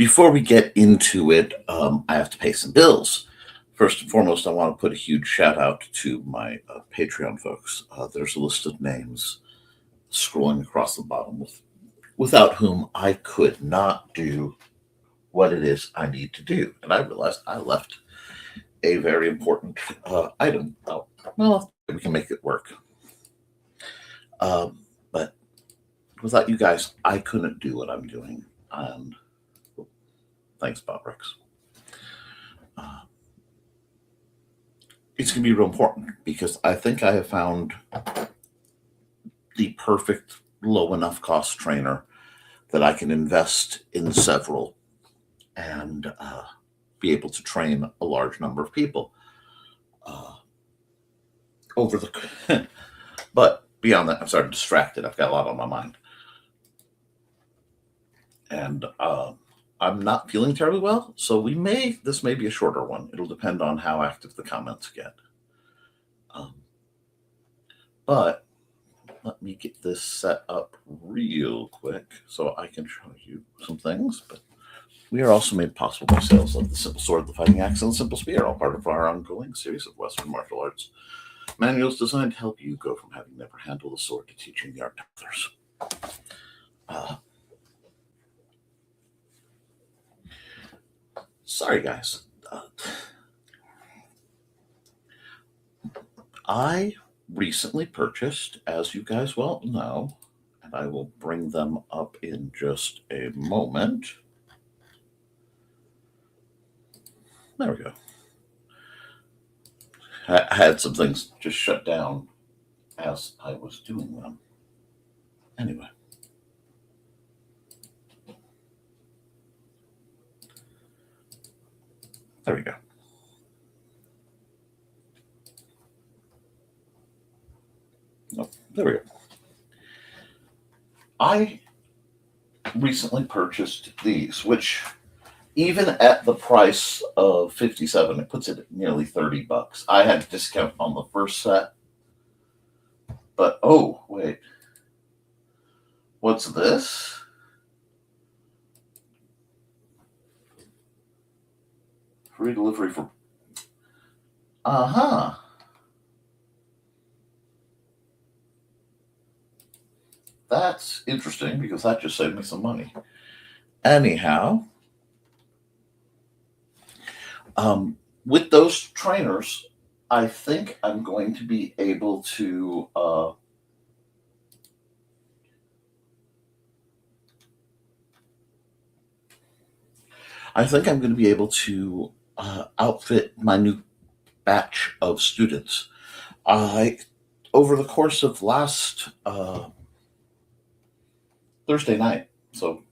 Before we get into it, I have to pay some bills. First and foremost, I want to put a huge shout out to my Patreon folks. There's a list of names scrolling across the bottom without whom I could not do what it is I need to do. And I realized I left a very important item. Well, we can make it work. But without you guys, I couldn't do what I'm doing. And thanks, Bob Rex. It's going to be real important because I think I have found the perfect low enough cost trainer that I can invest in several and be able to train a large number of people over the. But beyond that, I'm sort of distracted. I've got a lot on my mind, and I'm not feeling terribly well, so this may be a shorter one. It'll depend on how active the comments get. But let me get this set up real quick so I can show you some things. But we are also made possible by sales of the Simple Sword, the Fighting Axe, and the Simple Spear, all part of our ongoing series of Western martial arts manuals designed to help you go from having never handled a sword to teaching the art to others. Sorry, guys. I recently purchased, as you guys well know, and I will bring them up in just a moment. There we go. I had some things just shut down as I was doing them. Anyway. There we go. Oh, there we go. I recently purchased these, which even at the price of $57, it puts it at nearly $30. I had a discount on the first set. But, oh, wait. What's this? Free delivery for... Uh-huh. That's interesting because that just saved me some money. Anyhow, with those trainers, I think I'm going to be able to outfit my new batch of students. Over the course of last Thursday night, so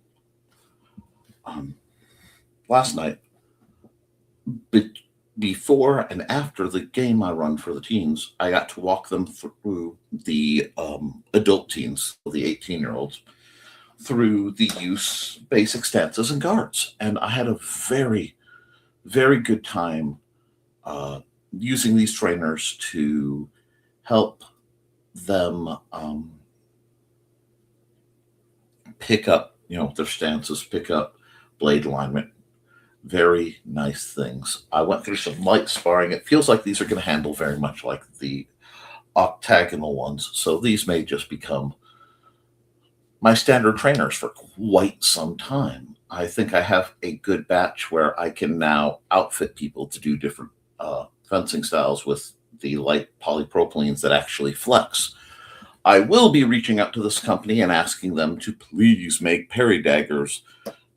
last night, before and after the game I run for the teens, I got to walk them through the adult teens, the 18-year-olds, through the use, basic stances, and guards. And I had a very, very good time using these trainers to help them pick up, their stances, pick up blade alignment. Very nice things. I went through some light sparring. It feels like these are going to handle very much like the octagonal ones. So these may just become my standard trainers for quite some time. I think I have a good batch where I can now outfit people to do different fencing styles with the light polypropylenes that actually flex. I will be reaching out to this company and asking them to please make parry daggers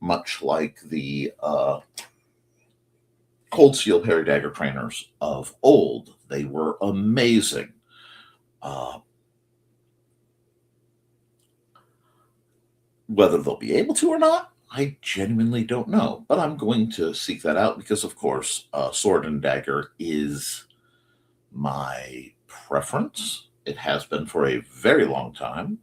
much like the Cold Steel parry dagger trainers of old. They were amazing. Whether they'll be able to or not, I genuinely don't know. But I'm going to seek that out because, of course, sword and dagger is my preference. It has been for a very long time.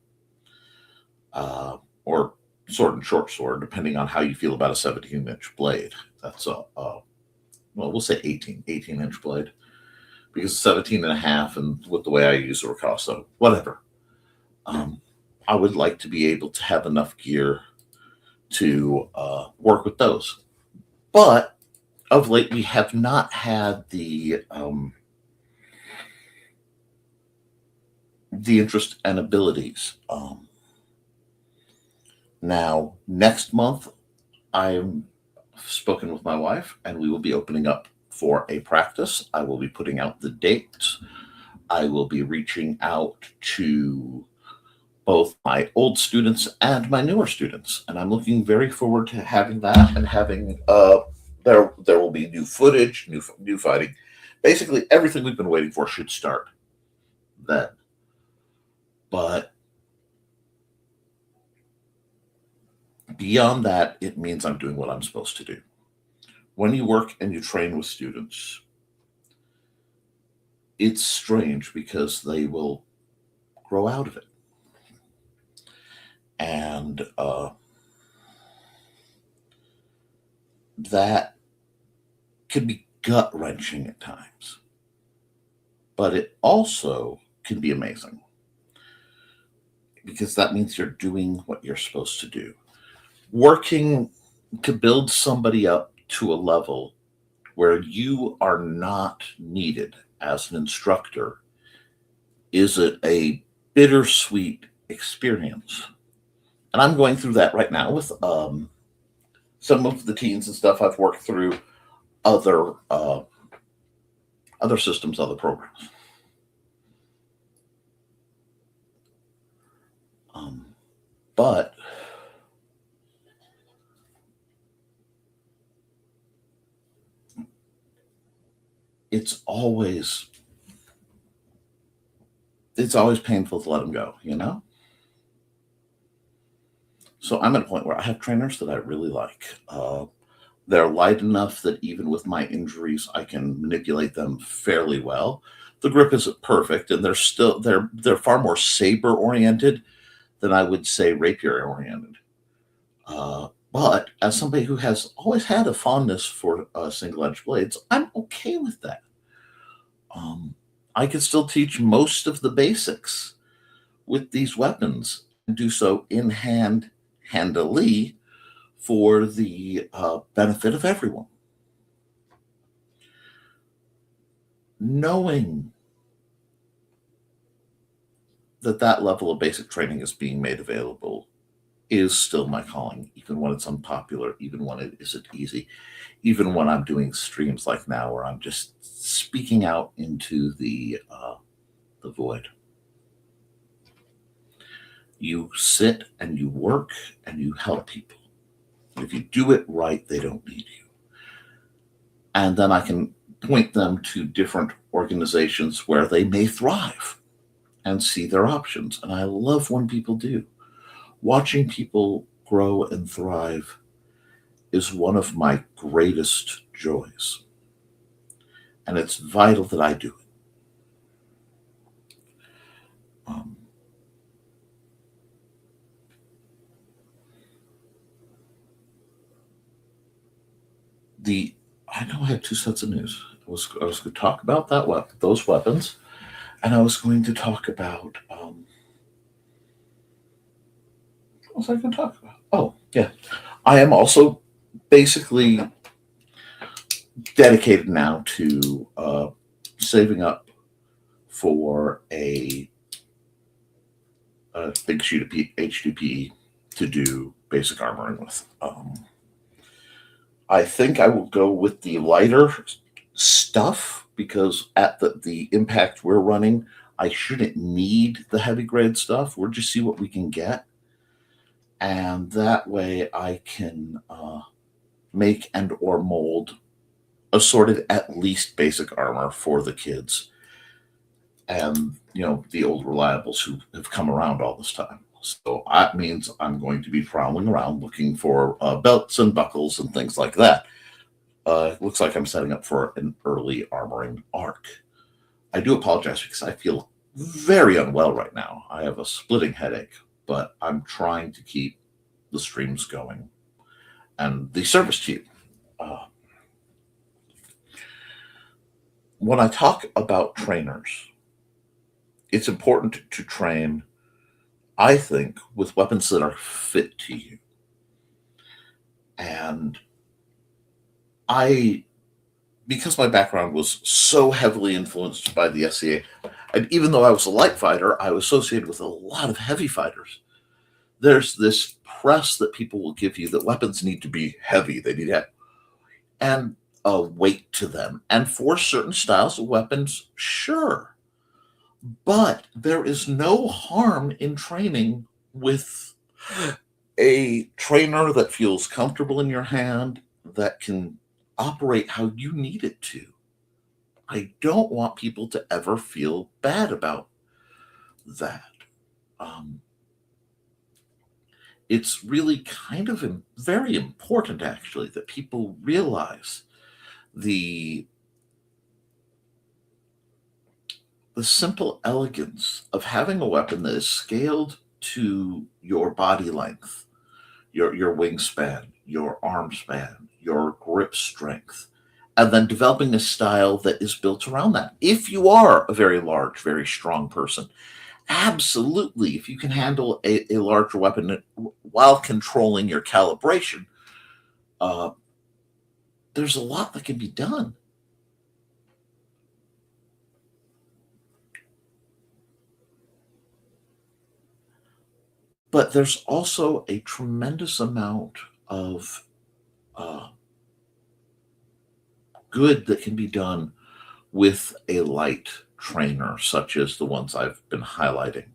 Or sword and short sword, depending on how you feel about a 17-inch blade. That's we'll say 18-inch blade. Because 17 and a half, and with the way I use the Ricasso, whatever. I would like to be able to have enough gear to work with those. But of late, we have not had the interest and abilities. Now, next month, I'm spoken with my wife, and we will be opening up for a practice. I will be putting out the dates. I will be reaching out to both my old students and my newer students, and I'm looking very forward to having that and having there will be new footage, new fighting. Basically, everything we've been waiting for should start then. But beyond that, it means I'm doing what I'm supposed to do. When you work and you train with students, it's strange because they will grow out of it. And that can be gut wrenching at times. But it also can be amazing because that means you're doing what you're supposed to do. Working to build somebody up to a level where you are not needed as an instructor is a bittersweet experience. And I'm going through that right now with some of the teens and stuff. I've worked through other systems, other programs. But it's always painful to let them go, you know? So I'm at a point where I have trainers that I really like. They're light enough that even with my injuries, I can manipulate them fairly well. The grip isn't perfect, and they're far more saber oriented than I would say rapier oriented. But as somebody who has always had a fondness for single edge blades, I'm okay with that. I can still teach most of the basics with these weapons and do so in hand, handily, for the benefit of everyone. Knowing that level of basic training is being made available is still my calling, even when it's unpopular, even when it isn't easy, even when I'm doing streams like now where I'm just speaking out into the void. You sit and you work and you help people. If you do it right, they don't need you. And then I can point them to different organizations where they may thrive and see their options. And I love when people do. Watching people grow and thrive is one of my greatest joys. And it's vital that I do it. I know I had two sets of news. I was going to talk about those weapons, and I was going to talk about what was I going to talk about? Oh, yeah. I am also basically dedicated now to saving up for a big sheet of H2P to do basic armoring with. I think I will go with the lighter stuff because at the impact we're running, I shouldn't need the heavy grade stuff. We'll just see what we can get. And that way I can make and or mold assorted at least basic armor for the kids and, the old reliables who have come around all this time. So that means I'm going to be prowling around looking for belts and buckles and things like that. It looks like I'm setting up for an early armoring arc. I do apologize because I feel very unwell right now. I have a splitting headache, but I'm trying to keep the streams going and the service to you. When I talk about trainers, it's important to train, I think, with weapons that are fit to you. And because my background was so heavily influenced by the SCA, and even though I was a light fighter, I was associated with a lot of heavy fighters. There's this press that people will give you that weapons need to be heavy. They need to have and a weight to them. And for certain styles of weapons, sure. But there is no harm in training with a trainer that feels comfortable in your hand, that can operate how you need it to. I don't want people to ever feel bad about that. Um, it's really kind of very important, actually, that people realize the simple elegance of having a weapon that is scaled to your body length, your wingspan, your arm span, your grip strength, and then developing a style that is built around that. If you are a very large, very strong person, absolutely, if you can handle a larger weapon while controlling your calibration, there's a lot that can be done. But there's also a tremendous amount of good that can be done with a light trainer, such as the ones I've been highlighting.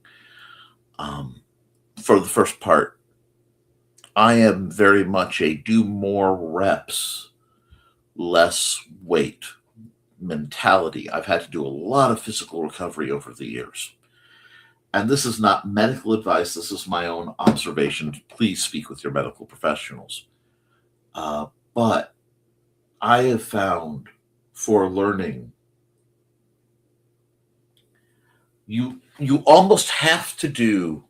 For the first part, I am very much a do more reps, less weight mentality. I've had to do a lot of physical recovery over the years. And this is not medical advice, this is my own observation. Please speak with your medical professionals. But I have found for learning, you almost have to do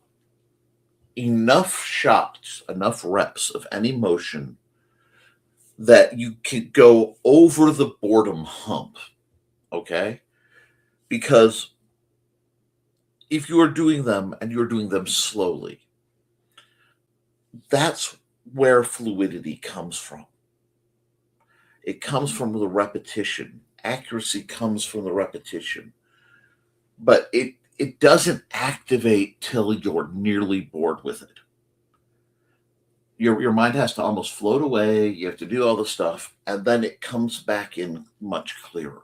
enough shots, enough reps of any motion that you can go over the boredom hump. Okay? Because if you are doing them and you're doing them slowly, that's where fluidity comes from. It comes from the repetition. Accuracy comes from the repetition. But it doesn't activate till you're nearly bored with it. Your mind has to almost float away. You have to do all the stuff, and then it comes back in much clearer.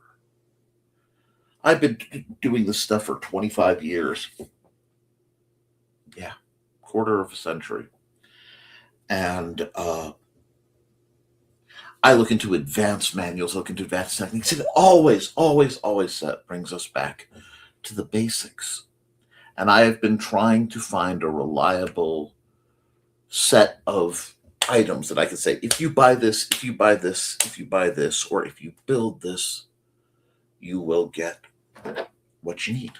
I've been doing this stuff for 25 years. Yeah, quarter of a century. And I look into advanced manuals, look into advanced techniques, and always brings us back to the basics. And I have been trying to find a reliable set of items that I can say, if you buy this, if you buy this, if you buy this, or if you build this, you will get what you need.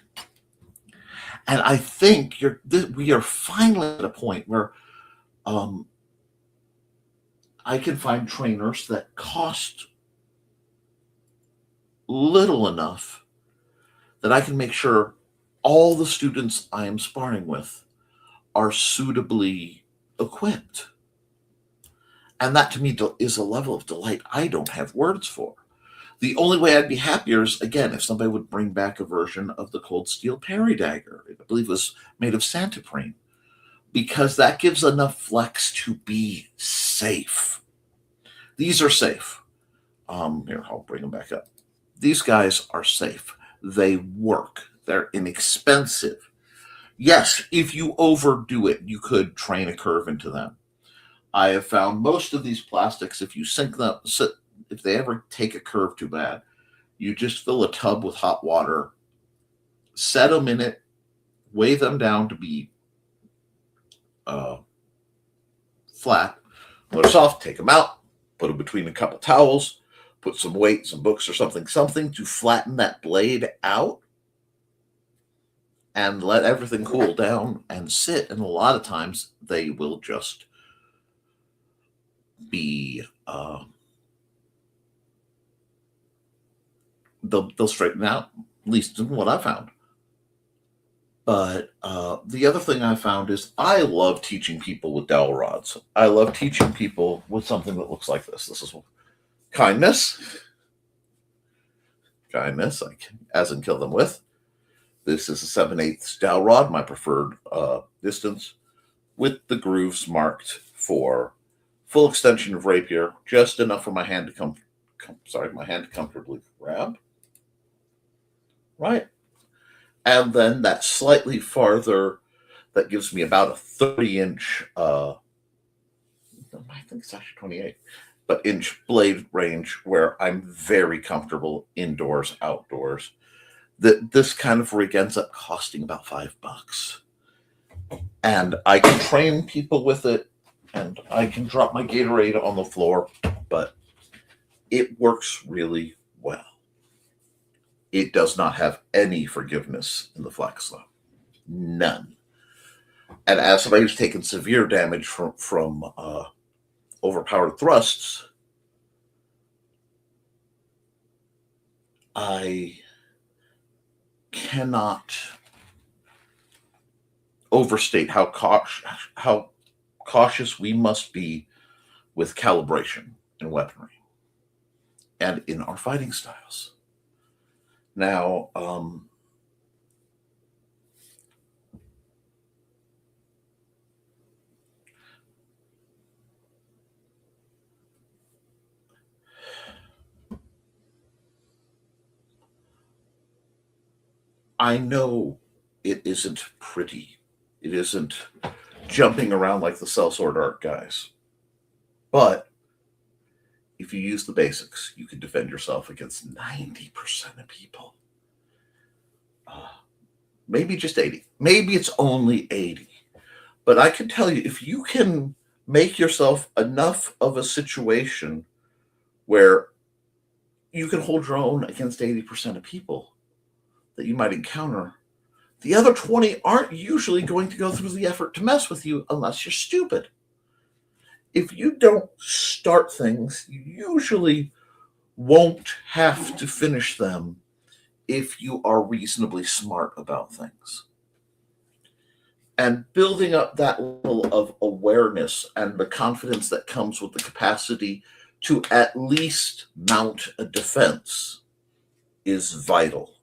And I think we are finally at a point where I can find trainers that cost little enough that I can make sure all the students I am sparring with are suitably equipped. And that to me is a level of delight I don't have words for. The only way I'd be happier is, again, if somebody would bring back a version of the cold steel parry dagger. I believe it was made of santoprene, because that gives enough flex to be safe. These are safe. Here, I'll bring them back up. These guys are safe. They work. They're inexpensive. Yes, if you overdo it, you could train a curve into them. I have found most of these plastics, if you sink them, if they ever take a curve too bad, you just fill a tub with hot water, set them in it, weigh them down to be flat, let us off, take them out, put them between a couple towels, put some weight, some books or something to flatten that blade out, and let everything cool down and sit. And a lot of times they will just be they'll straighten out, at least in what I found. But the other thing I found is I love teaching people with dowel rods. I love teaching people with something that looks like this. This is kindness. Kindness, as in kill them with. This is a 7/8 dowel rod, my preferred distance, with the grooves marked for full extension of rapier, just enough for my hand to my hand to comfortably grab. Right. And then that slightly farther, that gives me about a 30-inch, I think it's actually 28, but inch blade range where I'm very comfortable indoors, outdoors. This kind of rig ends up costing about $5. And I can train people with it, and I can drop my Gatorade on the floor, but it works really well. It does not have any forgiveness in the flex, though. None. And as somebody who's taken severe damage from overpowered thrusts, I cannot overstate how cautious we must be with calibration in weaponry and in our fighting styles. Now, I know it isn't pretty. It isn't jumping around like the sellsword art guys. But if you use the basics, you can defend yourself against 90% of people. Maybe just 80. Maybe it's only 80. But I can tell you, if you can make yourself enough of a situation where you can hold your own against 80% of people that you might encounter, the other 20 aren't usually going to go through the effort to mess with you unless you're stupid. If you don't start things, you usually won't have to finish them if you are reasonably smart about things. And building up that level of awareness and the confidence that comes with the capacity to at least mount a defense is vital.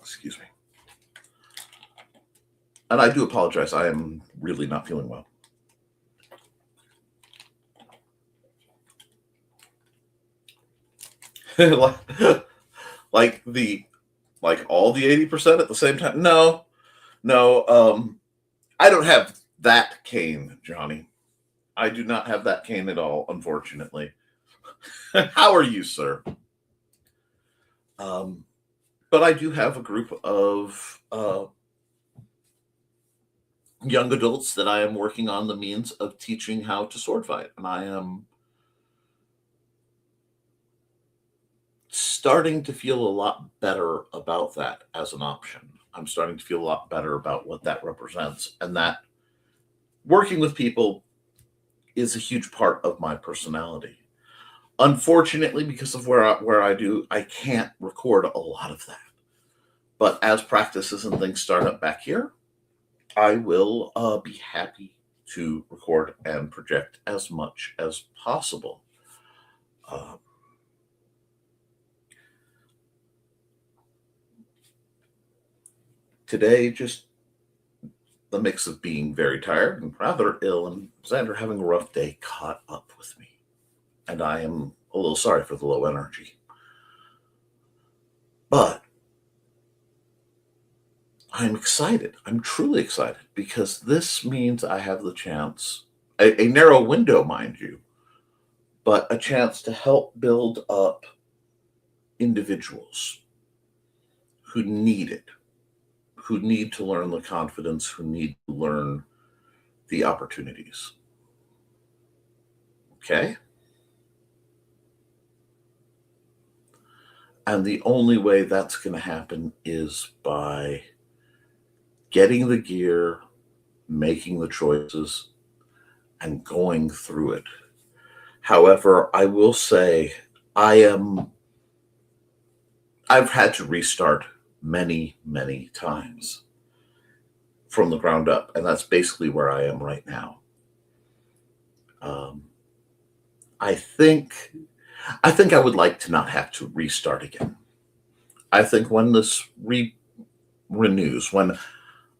Excuse me. And I do apologize. I am really not feeling well. like all the 80% at the same time? No. I don't have that cane, Johnny. I do not have that cane at all, unfortunately. How are you, sir? But I do have a group of young adults that I am working on the means of teaching how to sword fight. And I am starting to feel a lot better about that as an option. I'm starting to feel a lot better about what that represents, and that working with people is a huge part of my personality. Unfortunately, because of where I do, I can't record a lot of that. But as practices and things start up back here, I will be happy to record and project as much as possible. Today, just the mix of being very tired and rather ill and Xander having a rough day caught up with me. And I am a little sorry for the low energy. But I'm excited. I'm truly excited because this means I have the chance, a narrow window, mind you, but a chance to help build up individuals who need it, who need to learn the confidence, who need to learn the opportunities. Okay? And the only way that's going to happen is by getting the gear, making the choices, and going through it. However, I will say I've had to restart many, many times from the ground up. And that's basically where I am right now. I think I would like to not have to restart again. I think when this renews, when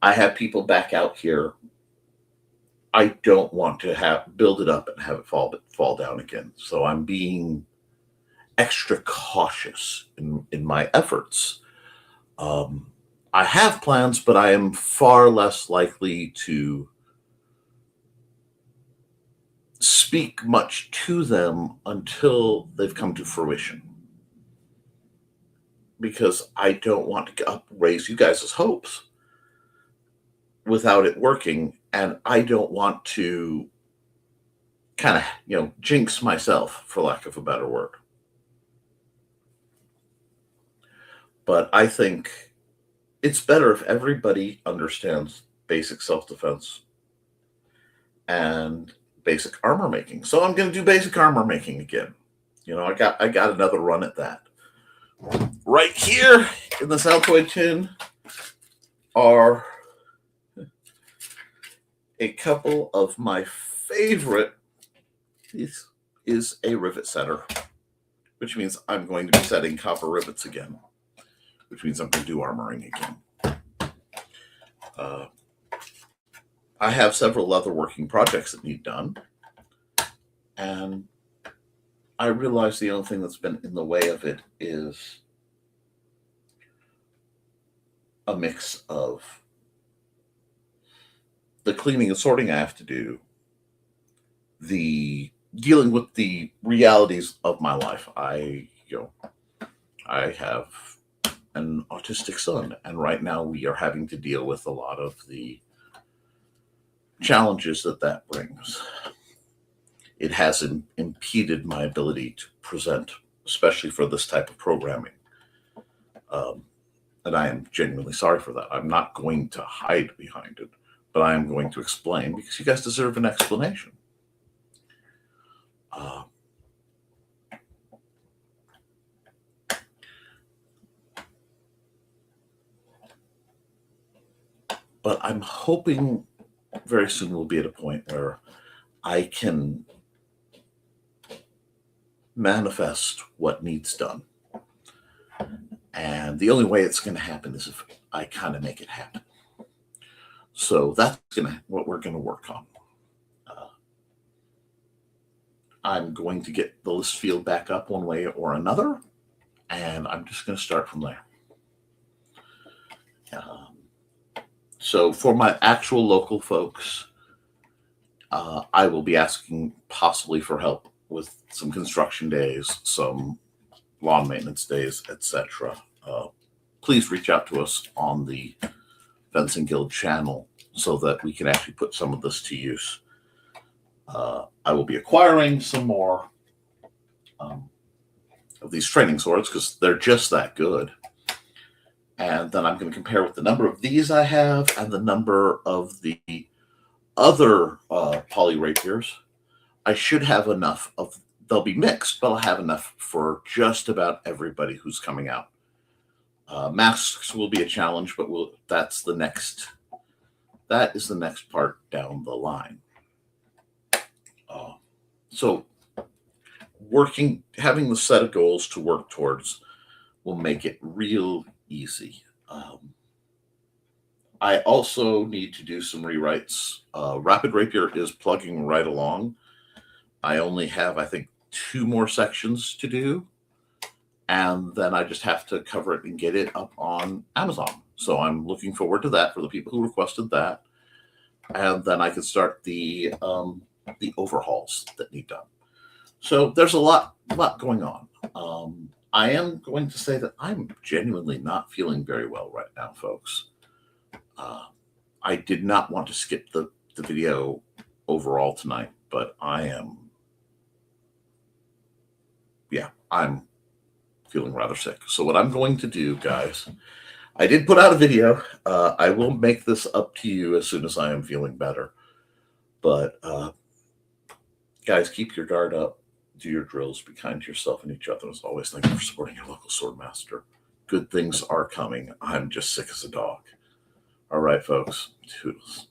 I have people back out here, I don't want to build it up and have it fall down again. So I'm being extra cautious in my efforts. I have plans, but I am far less likely to speak much to them until they've come to fruition. Because I don't want to raise you guys' hopes without it working, and I don't want to kind of, jinx myself, for lack of a better word. But I think it's better if everybody understands basic self-defense and basic armor making. So I'm going to do basic armor making again. I got another run at that. Right here in the Saltoid tin are a couple of my favorite. This is a rivet setter, which means I'm going to be setting copper rivets again, which means I'm going to do armoring again. I have several leatherworking projects that need done, and I realize the only thing that's been in the way of it is a mix of the cleaning and sorting I have to do, the dealing with the realities of my life. I have an autistic son, and right now we are having to deal with a lot of the challenges that brings. It has impeded my ability to present, especially for this type of programming. And I am genuinely sorry for that. I'm not going to hide behind it, but I am going to explain because you guys deserve an explanation. But I'm hoping very soon we'll be at a point where I can manifest what needs done. And the only way it's going to happen is if I kind of make it happen. So that's what we're going to work on. I'm going to get the list field back up one way or another, and I'm just going to start from there. So for my actual local folks, I will be asking possibly for help with some construction days, some lawn maintenance days, etc. Please reach out to us on the Fencing Guild channel so that we can actually put some of this to use. I will be acquiring some more of these training swords because they're just that good. And then I'm going to compare with the number of these I have and the number of the other poly rapiers. I should have enough of, they'll be mixed, but I'll have enough for just about everybody who's coming out. Masks will be a challenge, but that is the next part down the line. So having the set of goals to work towards will make it real easy. I also need to do some rewrites. Rapid Rapier is plugging right along. I only have, I think, 2 more sections to do, and then I just have to cover it and get it up on Amazon. So I'm looking forward to that for the people who requested that, and then I can start the overhauls that need done. So there's a lot going on. I am going to say that I'm genuinely not feeling very well right now, folks. I did not want to skip the video overall tonight, but I'm feeling rather sick. So what I'm going to do, guys, I did put out a video. I will make this up to you as soon as I am feeling better. But guys, keep your guard up. Do your drills. Be kind to yourself and each other. As always, thank you for supporting your local sword master. Good things are coming. I'm just sick as a dog. All right, folks. Toodles.